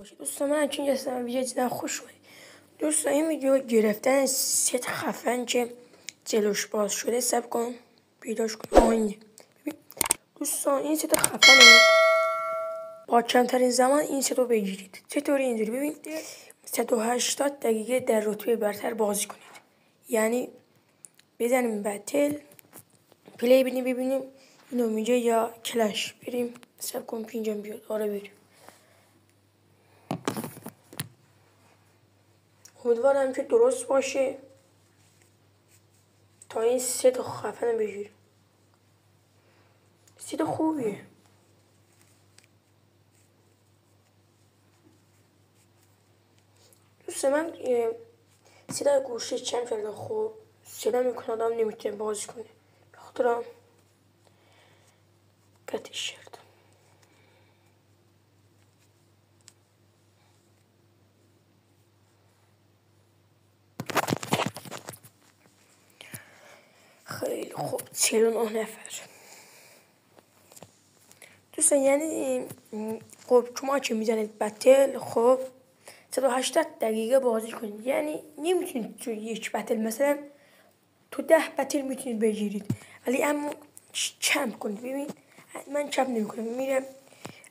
باشید. دوستان من چون هستم ویدیو دیدن خوش اومدید. دوستان این ویدیو گرفتن ست خفن که جلوش باز شده سب کن پیداش کن. اینه دوستان، این ست خفنه. با کمترین زمان این ست رو بگیرید. چطوری؟ اینجوری ببین 180 دقیقه در رتبه برتر بازی کنید. یعنی بزنیم بتل پلی ببینیم اینو میگه یا کلش. بریم سب کن پینجم بیاد. آره بریم. امیدوارم که درست باشه تا این ست خفن بگیریم. ست خوبیه. دوست من صدای گوشی چند فردا خوب صدا میکنه آدم نمیتونه بازی کنه. به خاطرم قطعش کردم. خیلی خوب 49 نفر. دوستان یعنی خب شما که میزنید بتل خب 180 دقیقه بازی کنید. یعنی نمیتونید تو یک بتل مثلا تو 10 بتل میتونید بگیرید، ولی اما چمپ کنید. ببین من چمپ نمیکنم، میرم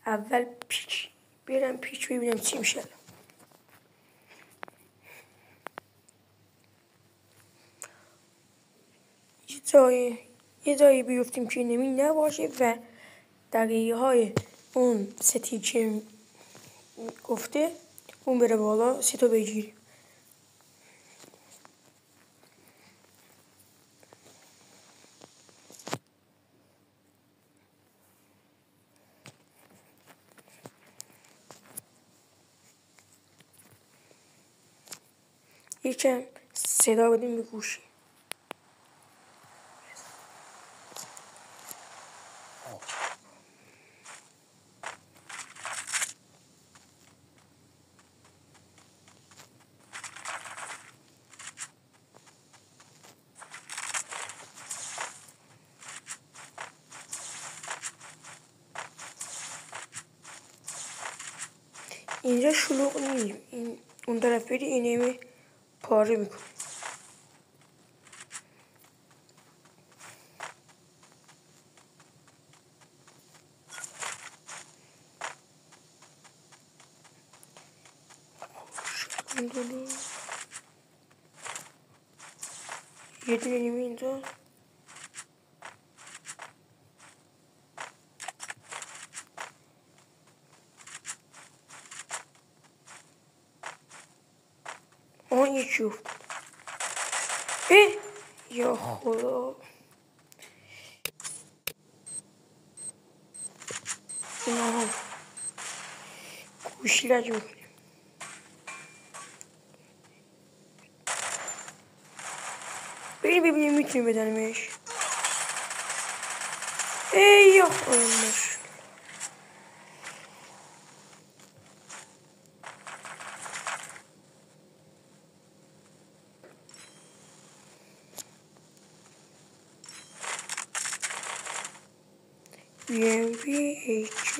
اول پیچ، برم پیچ ببینم چی میشه. یه جایی بیفتیم که نمی نباشه و دقیقه های اون ستی که گفته اون بره بالا ستو بگیریم. یکم صدا بدیم به گوشی. اینجا شلوغ نیم، این اون طرف بری اینه پاره میکنه. یه دونه نیمه اینجا. آن یکی افتاد. یا خدا، اینا گوشی لج میکنیم. بریم ببینیم میتونیم بدنمش. یا خدا BMWHJ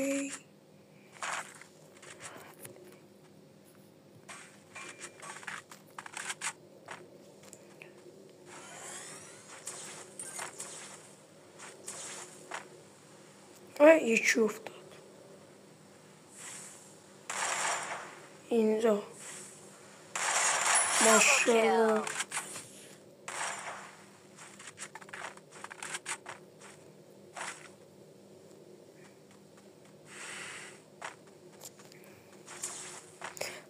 یکی افتاد اینجا. ماشاءالله.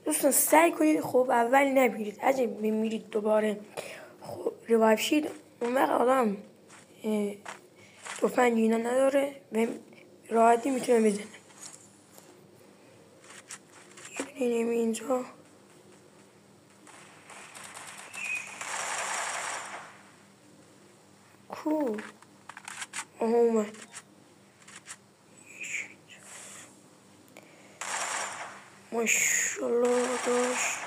دوستان سعی کنید خب اول نبیرید. اگه میمیرید دوباره خب ریوایو شید، اون وقت آدم تفنگ اینا نداره و راحتی میتونه بزنه. ببینیم اینجا کو اومد. ماشاءالله داشت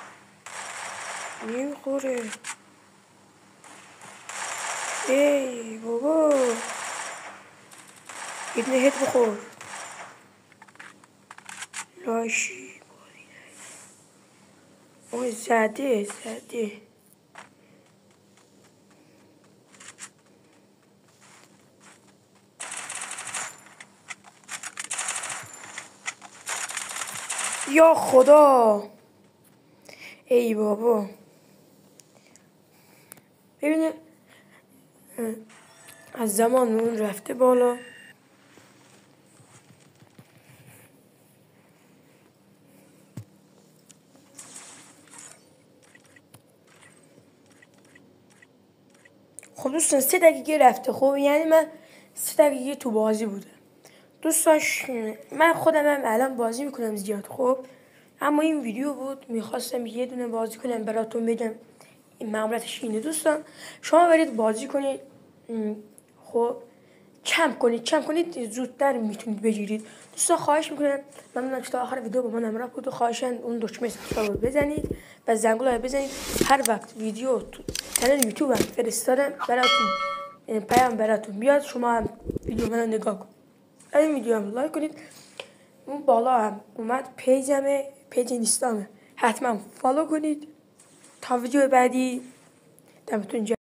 نمیخوره. ای بابا یه دونه هد بخور لاشی. اوه زده. یا خدا، ای بابا. ببینه از زمان اون رفته بالا. خب دوستان 3 دقیقه رفته. خب یعنی من 3 دقیقه تو بازی بوده دوستان. من خودم هم الان بازی میکنم زیاد. خب اما این ویدیو بود میخواستم یه دونه بازی کنم براتون بگم این معاملتش اینه دوستان. شما برید بازی کنید. خب کم کنید زودتر میتونید بگیرید دوستان. خواهش میکنم ممنونم که تا آخر ویدیو با من همراه بود و خواهشاً اون دکمه سابسکرایب رو بزنید و زنگوله رو بزنید. هر وقت ویدیو تو کانال یوتیوب هم فرستادم براتون پیام براتون بیاد شما هم ویدیو منو نگاه کنید. این ویدیو هم لایک کنید. اون بالا هم اومد پیج اینستامه، حتما فالو کنید. تا ویدیو بعدی دمتون